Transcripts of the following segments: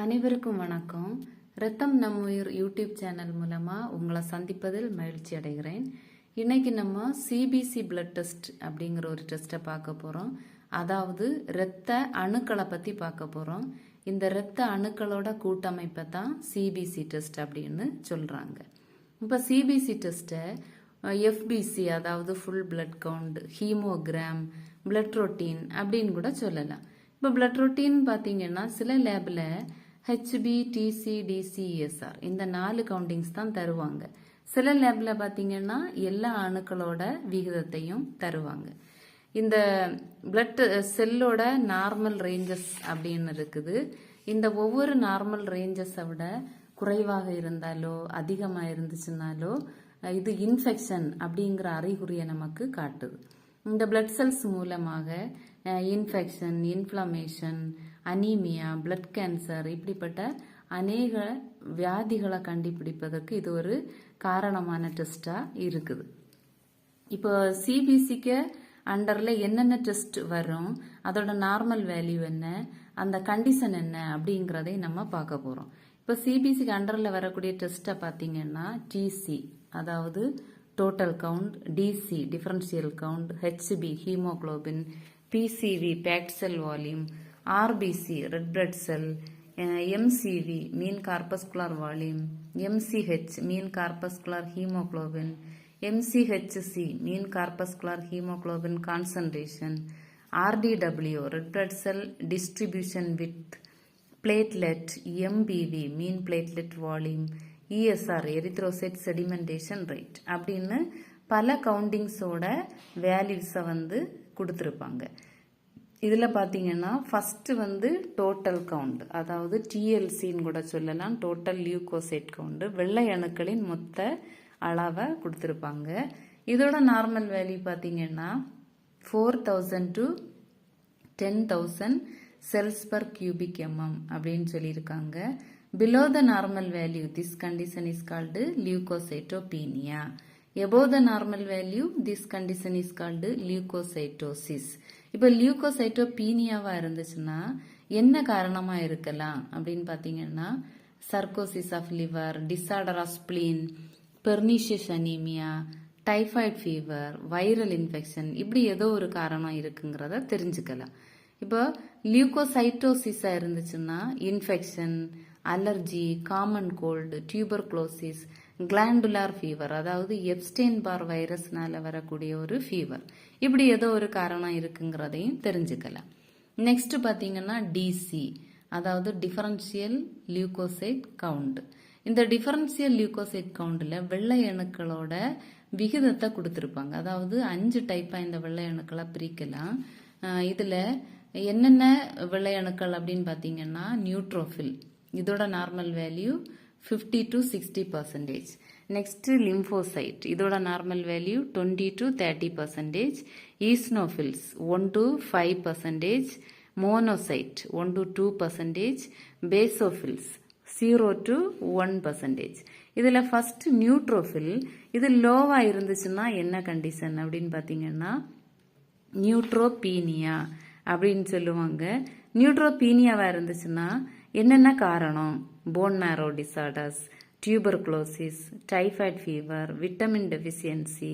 அனைவருக்கும் வணக்கம். ரத்தம் நம் உயிர் யூடியூப் சேனல் மூலமா உங்களை சந்திப்பதில் மகிழ்ச்சி அடைகிறேன். இன்னைக்கு நம்ம சிபிசி பிளட் டெஸ்ட் அப்படிங்கிற ஒரு டெஸ்ட்டை பார்க்க போறோம். அதாவது இரத்த அணுக்களை பத்தி பார்க்க போறோம். இந்த இரத்த அணுக்களோட கூட்டமைப்பை தான் சிபிசி டெஸ்ட் அப்படின்னு சொல்றாங்க. இப்போ சிபிசி டெஸ்ட்டை எஃபிசி அதாவது full blood count, haemogram, blood routine அப்படின்னு கூட சொல்லலாம். இப்போ பிளட் ரொட்டீன் பார்த்தீங்கன்னா சில லேபில் ஹெச்பி, டிசி, டிசிஎஸ்ஆர் இந்த 4 கவுண்டிங்ஸ் தான் தருவாங்க. சில லேபில் பார்த்தீங்கன்னா எல்லா அணுக்களோட விகிதத்தையும் தருவாங்க. இந்த பிளட் செல்லோட நார்மல் ரேஞ்சஸ் அப்படின்னு இருக்குது. இந்த ஒவ்வொரு நார்மல் ரேஞ்சஸை விட குறைவாக இருந்தாலோ அதிகமாக இருந்துச்சுனாலோ இது இன்ஃபெக்ஷன் அப்படிங்கிற அறிகுறியை நமக்கு காட்டுது. இந்த பிளட் செல்ஸ் மூலமாக infection, inflammation, anaemia, blood cancer இப்படிப்பட்ட அநேக வியாதிகளை கண்டுபிடிப்பதற்கு இது ஒரு காரணமான டெஸ்டா இருக்குது. இப்போ சிபிசிக்கு அண்டர்ல என்னென்ன டெஸ்ட் வரும், அதோட நார்மல் வேல்யூ என்ன, அந்த கண்டிஷன் என்ன அப்படிங்கிறதை நம்ம பார்க்க போறோம். இப்போ சிபிசிக்கு அண்டர்ல வரக்கூடிய டெஸ்ட்டை பார்த்தீங்கன்னா டிசி அதாவது total count, DC differential count, HB haemoglobin, PCV packed cell volume, RBC red blood cell, MCV mean corpuscular volume, MCH mean corpuscular haemoglobin, MCHC mean corpuscular haemoglobin concentration, RDW red blood cell distribution with platelet, MPV mean platelet volume, ESR erythrocyte sedimentation rate அப்படின்னு பல கவுண்டிங்ஸோட வேல்யூஸை கொடுத்துருப்பாங்க. இதில் பார்த்தீங்கன்னா first total count அதாவது டிஎல்சின்னு கூட சொல்லலாம், total leucocyte count, வெள்ளை அணுக்களின் மொத்த அளவை கொடுத்துருப்பாங்க. இதோட நார்மல் வேல்யூ பார்த்தீங்கன்னா 4000 to 10,000 cells per cubic MM அப்படின்னு சொல்லியிருக்காங்க. Below the normal value, this condition is called leukocytopenia. Above the normal value, this condition is called leukocytosis. இப்போ லியூகோசைட்டோபீனியாவா இருந்துச்சுன்னா என்ன காரணமா இருக்கலாம் அப்படின்னு பார்த்தீங்கன்னா cirrhosis of liver, disorder of spleen, pernicious anaemia, typhoid fever, viral infection இப்படி ஏதோ ஒரு காரணம் இருக்குங்கிறத தெரிஞ்சுக்கலாம். இப்போ லியூகோசைட்டோசிஸா இருந்துச்சுன்னா infection, allergy, common cold, tuberculosis, glandular fever அதாவது எப்ஸ்டெயின் பார் வைரஸ்னால வரக்கூடிய ஒரு ஃபீவர் இப்படி ஏதோ ஒரு காரணம் இருக்குங்கிறதையும் தெரிஞ்சுக்கலாம். நெக்ஸ்ட் பார்த்தீங்கன்னா டிசி அதாவது டிஃபரன்ஷியல் லியூகோசைட் கவுண்ட். இந்த டிஃபரன்ஷியல் லியூகோசைட் கவுண்டில் வெள்ளை அணுக்களோட விகிதத்தை கொடுத்துருப்பாங்க. அதாவது 5 டைப்பா இந்த வெள்ளை அணுக்களை பிரிக்கலாம். இதுல என்னென்ன வெள்ளை அணுக்கள் அப்படின்னு பார்த்தீங்கன்னா நியூட்ரோஃபில், இதோட normal value 50 to 60%. Next lymphocyte, இதோட normal value 20 to 30%. Eosinophils 1 to 5%. Monocyte 1 to 2%. Basophils 0 to 1%. இதுல ஃபர்ஸ்ட் நியூட்ரோஃபில் இது லோவா இருந்துச்சுன்னா என்ன கண்டிஷன் அப்படின்னு பார்த்தீங்கன்னா நியூட்ரோபீனியா அப்படின்னு சொல்லுவாங்க. நியூட்ரோபீனியாவா இருந்துச்சுன்னா என்னென்ன காரணம், phone மேரோ disorders, tuberculosis, typhoid fever, vitamin deficiency,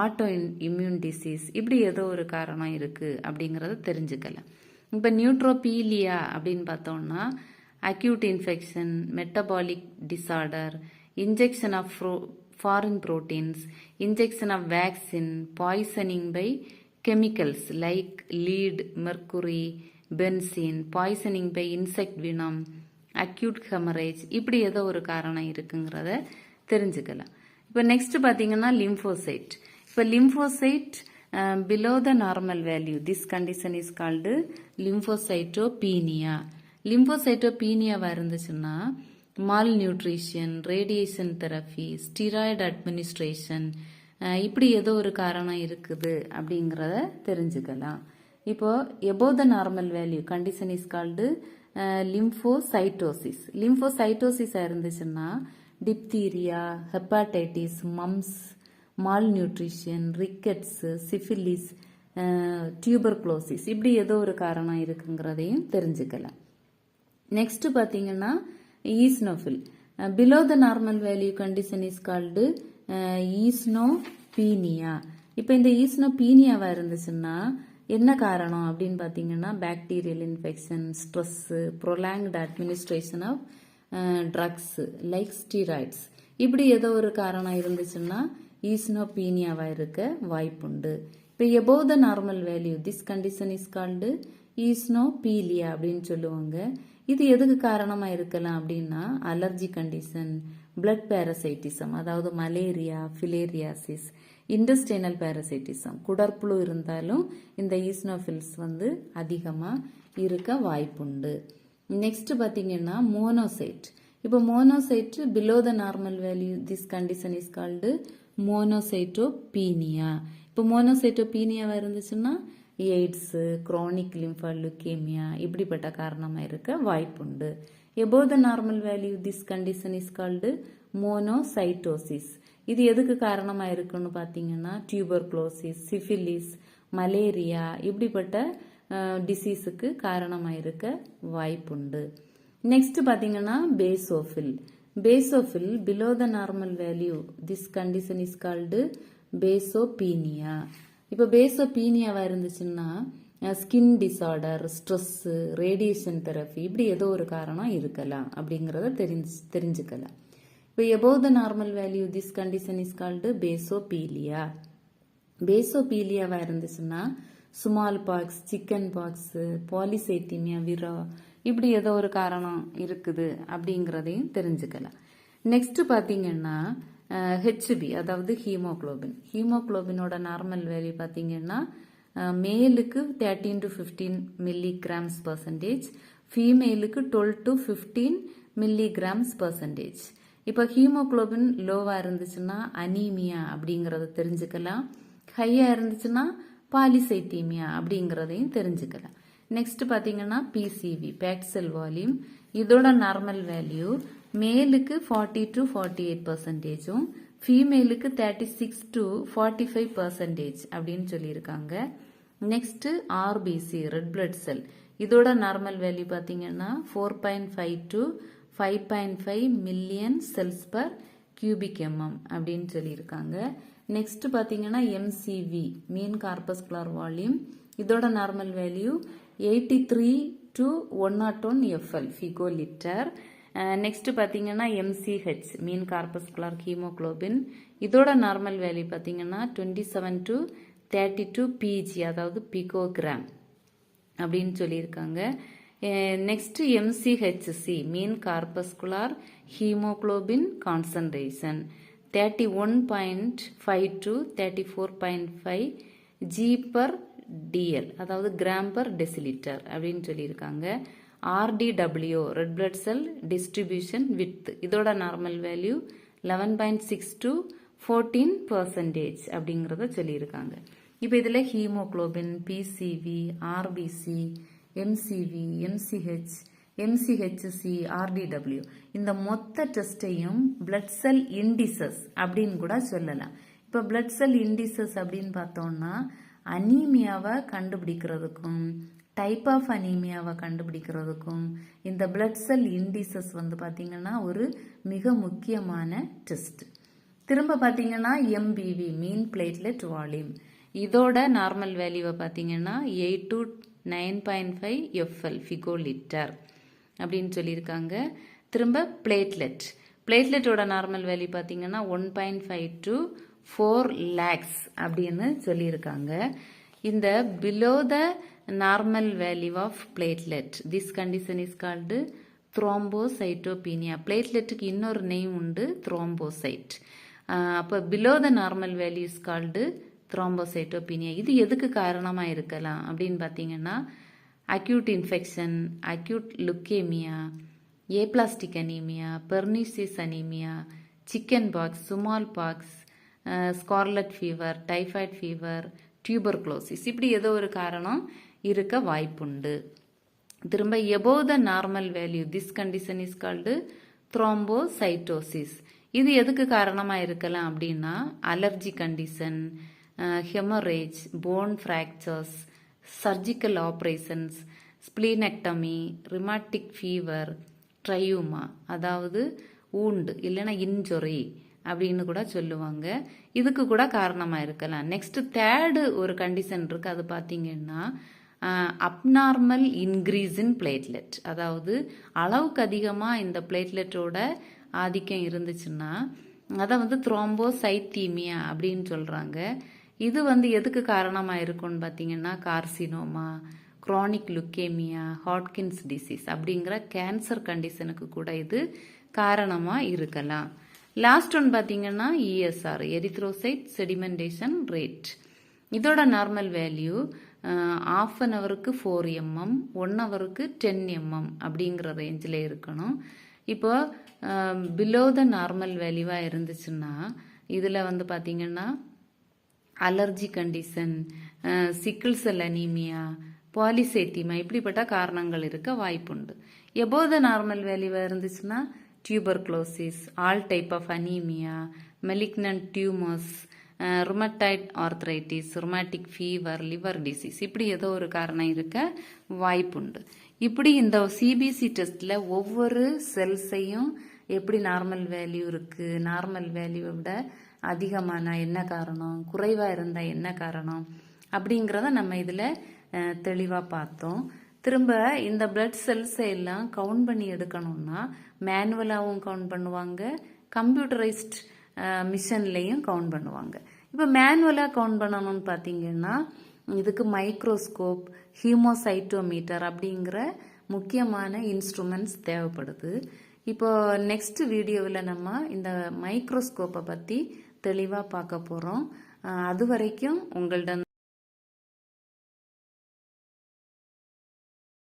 auto immune disease இப்படி ஏதோ ஒரு காரணம் இருக்கு அப்படிங்கறத தெரிஞ்சுக்கலாம். இப்போ நியூட்ரோபீலியா அப்படின்னு பார்த்தோம்னா acute infection, metabolic disorder, injection of foreign proteins, injection of vaccine, poisoning by chemicals like lead, mercury, benzene, poisoning by insect venom, acute haemorrhage இப்படி ஏதோ ஒரு காரணம் இருக்குங்கிறத தெரிஞ்சுக்கலாம். இப்போ நெக்ஸ்ட் பார்த்தீங்கன்னா லிம்போசைட். இப்போ lymphocyte below the normal value, this condition is called lymphocytopenia. லிம்போசைட்டோபீனியாவா இருந்துச்சுன்னா malnutrition, radiation therapy, steroid administration இப்படி ஏதோ ஒரு காரணம் இருக்குது அப்படிங்கிறத தெரிஞ்சுக்கலாம். இப்போ above the normal value condition is called lymphocytosis. Lymphocytosis இருந்துச்சுன்னா diphtheria, hepatitis, mumps, malnutrition, rickets, syphilis, tuberculosis இப்படி ஏதோ ஒரு காரணம் இருக்குங்கிறதையும் தெரிஞ்சுக்கலாம். நெக்ஸ்ட் பாத்தீங்கன்னா eosinophil. Below the normal value condition is called eosinopenia. இப்போ இந்த ஈஸ்னோபீனியாவா இருந்துச்சுன்னா என்ன காரணம் அப்படின்னு பாத்தீங்கன்னா bacterial infection, stress, prolonged administration of drugs like steroids, இப்படி ஏதோ ஒரு காரணம் இருந்துச்சுன்னா ஈஸ்னோபீனியாவா இருக்க வாய்ப்புண்டு. இப்போ above the normal value this condition is called eosinophilia அப்படின்னு சொல்லுவாங்க. இது எதுக்கு காரணமா இருக்கலாம் அப்படின்னா அலர்ஜி கண்டிஷன், பிளட் பேரசைட்டிசம், அதாவது மலேரியா, ஃபிலேரியாசிஸ், இன்டெஸ்டைனல் பேரசைட்டிசம், குடற்புழு இருந்தாலும் இந்த ஈஸ்னோஃபில்ஸ் அதிகமா இருக்க வாய்ப்புண்டு. நெக்ஸ்ட் பாத்தீங்கன்னா மோனோசைட். இப்போ monocyte below the normal value this condition is called monocytopenia. இப்போ மோனோசைட்டோபீனியாவா இருந்துச்சுன்னா எய்ட்ஸ், குரோனிக் லிம்ஃபாய்டு லுக்கேமியா இப்படிப்பட்ட காரணமா இருக்க வாய்ப்புண்டு. Above the normal value this condition is called monocytosis. இது எதுக்கு காரணமா இருக்குன்னு பாத்தீங்கன்னா டியூபர்குலோசிஸ், சிஃபிலிஸ், மலேரியா இப்படிப்பட்ட டிசீஸுக்கு காரணமா இருக்க வாய்ப்புண்டு. நெக்ஸ்ட் பாத்தீங்கன்னா basophil. Basophil below the normal value this condition is called basopenia. இப்போ பேசோபீனியாவா இருந்துச்சுன்னா skin disorder, stress, radiation therapy இப்படி ஏதோ ஒரு காரணம் இருக்கலாம் அப்படிங்கறத தெரிஞ்சுக்கலாம். இப்போ above the normal value this condition is called basophilia. பேசோபீலியாவா இருந்துச்சுன்னா smallpox, chickenpox, polycythaemia vera இப்படி ஏதோ ஒரு காரணம் இருக்குது அப்படிங்கறதையும் தெரிஞ்சுக்கலாம். நெக்ஸ்ட் பாத்தீங்கன்னா ஹெச்பி, அதாவது ஹீமோகுளோபின். ஹீமோகுளோபினோட நார்மல் வேல்யூ பாத்தீங்கன்னா மேலுக்கு 13 to 15 மில்லிகிராம்ஸ் பர்சன்டேஜ், ஃபீமேலுக்கு 12 to 15 மில்லிகிராம்ஸ் பர்சன்டேஜ். இப்போ ஹீமோகுளோபின் லோவா இருந்துச்சுன்னா அனீமியா அப்படிங்கறத தெரிஞ்சுக்கலாம். ஹையா இருந்துச்சுன்னா பாலிசைத்தீமியா அப்படிங்கறதையும் தெரிஞ்சுக்கலாம். நெக்ஸ்ட் பாத்தீங்கன்னா பிசிவி, பேக்ட் செல் வால்யூம். இதோட நார்மல் வேல்யூ மேலுக்கு 40 to 48%, ஃபீமேலுக்கு 36 to 45% அப்படின்னு சொல்லியிருக்காங்க. Next RBC, red blood cell. இதோட நார்மல் வேல்யூ பாத்தீங்கன்னா 4.5 to 5.5 million cells per cubic MM அப்படின்னு சொல்லியிருக்காங்க. நெக்ஸ்ட் பாத்தீங்கன்னா எம்சிவி, மீன் கார்பஸ்குலர் வால்யூம். இதோட normal value 83 to 101 FL picolitre. Next பாத்தீங்கன்னா எம்சிஹெச், மீன் கார்பஸ்குலர் ஹீமோகுளோபின். இதோட நார்மல் வேல்யூ பாத்தீங்கன்னா 27 to 32 PG, அதாவது பிகோகிராம் அப்படின்னு சொல்லியிருக்காங்க. Next MCHC, mean corpuscular haemoglobin concentration 31.5 to 34.5 G per DL, அதாவது gram per decilitre அப்படின்னு சொல்லியிருக்காங்க. RDW, red blood cell distribution with. இதோட நார்மல் வேல்யூ 11.6 to 14% அப்படிங்கறத சொல்லியிருக்காங்க. இப்போ இதுல haemoglobin, PCV, RBC, MCV, MCH, MCHC, RDW இந்த மொத்த டெஸ்டையும் பிளட் செல் இண்டிசஸ் அப்படின்னு கூட சொல்லலாம். இப்போ பிளட் செல் இண்டிசஸ் அப்படின்னு பார்த்தோம்னா அனீமியாவை கண்டுபிடிக்கிறதுக்கும் டைப் ஆஃப் அனீமியாவை கண்டுபிடிக்கிறதுக்கும் இந்த பிளட் செல் இண்டிசஸ் பாத்தீங்கன்னா ஒரு மிக முக்கியமான டெஸ்ட். திரும்ப பாத்தீங்கன்னா எம்பிவி, மீன் பிளேட்லெட் வால்யூம். இதோட நார்மல் வேல்யூவை பாத்தீங்கன்னா 8 to 9.5 FL ஃபிகோ லிட்டர் அப்படின்னு சொல்லியிருக்காங்க. திரும்ப பிளேட்லெட், பிளேட்லெட்டோட நார்மல் வேல்யூ பாத்தீங்கன்னா 1.5 to 4 lakhs அப்படின்னு சொல்லியிருக்காங்க. இந்த below the normal value of platelet this condition is called thrombocytopenia. பிளேட்லெட்டுக்கு இன்னொரு நேம் உண்டு, த்ரோம்போசைட். அப்போ below the normal value is called thrombocytopenia. இது எதுக்கு காரணமா இருக்கலாம் அப்படின்னு பாத்தீங்கன்னா acute infection, acute leukaemia, aplastic anaemia, pernicious anaemia, chickenpox, smallpox, scarlet fever, typhoid fever, tuberculosis இப்படி ஏதோ ஒரு காரணம் இருக்க வாய்ப்புண்டு. திரும்ப above the normal value this condition is called thrombocytosis. இது எதுக்கு காரணமா இருக்கலாம் அப்படின்னா allergy condition, haemorrhage, bone fractures, surgical operations, splenectomy, rheumatic fever, trauma, அதாவது ஊண்டு இல்லைன்னா இன்ஜுரி அப்படின்னு கூட சொல்லுவாங்க. இதுக்கு கூட காரணமாக இருக்கலாம். நெக்ஸ்ட் தேர்டு ஒரு கண்டிஷன் இருக்கு, அது பார்த்தீங்கன்னா அப்நார்மல் இன்க்ரீஸ் இன் பிளேட்லெட், அதாவது அளவுக்கு அதிகமாக இந்த பிளேட்லெட்டோட ஆதிக்கம் இருந்துச்சுன்னா அதை வந்து த்ரோம்போசைத்தீமியா அப்படின்னு சொல்கிறாங்க. இது வந்து எதுக்கு காரணமாக இருக்கும்னு பார்த்தீங்கன்னா carcinoma, Kronig leukaemia, Hodgkin's disease அப்படிங்கிற கேன்சர் கண்டிஷனுக்கு கூட இது காரணமாக இருக்கலாம். லாஸ்ட் ஒன் பார்த்தீங்கன்னா இஎஸ்ஆர், எரித்ரோசைட் செடிமெண்டேஷன் ரேட். இதோட நார்மல் வேல்யூ ½ an ஹவருக்கு 4 mm, 1 ஹவருக்கு 10 mm அப்படிங்கிற ரேஞ்சில் இருக்கணும். இப்போ பிலோ த நார்மல் வேல்யூவாக இருந்துச்சுன்னா இதில் வந்து பார்த்தீங்கன்னா allergy condition, sickle cell anaemia, polycythaemia இப்படிப்பட்ட காரணங்கள் இருக்க வாய்ப்புண்டு. எபோவ் த நார்மல் வேல்யூவாக இருந்துச்சுன்னா tuberculosis, all type of anaemia, malignant tumours, rheumatoid arthritis, rheumatic fever, liver disease இப்படி ஏதோ ஒரு காரணம் இருக்க வாய்ப்புண்டு. இப்படி இந்த சிபிசி டெஸ்ட்டில் ஒவ்வொரு செல்ஸையும் எப்படி நார்மல் வேல்யூ இருக்குது, நார்மல் வேல்யூவை விட அதிகமான என்ன காரணம், குறைவாக இருந்தால் என்ன காரணம் அப்படிங்கிறத நம்ம இதில் தெளிவாக பார்த்தோம். திரும்ப இந்த பிளட் செல்ஸை எல்லாம் கவுண்ட் பண்ணி எடுக்கணும்னா மேனுவலாகவும் கவுண்ட் பண்ணுவாங்க, கம்ப்யூட்டரைஸ்ட் மிஷின்லேயும் கவுண்ட் பண்ணுவாங்க. இப்போ மேனுவலாக கவுண்ட் பண்ணணும்னு பார்த்தீங்கன்னா இதுக்கு மைக்ரோஸ்கோப், ஹீமோசைட்டோமீட்டர் அப்படிங்கிற முக்கியமான இன்ஸ்ட்ருமெண்ட்ஸ் தேவைப்படுது. இப்போ நெக்ஸ்ட் வீடியோவில் நம்ம இந்த மைக்ரோஸ்கோப்பை பற்றி தெளிவாக பார்க்க போகிறோம். அது வரைக்கும் உங்கள்ட்ட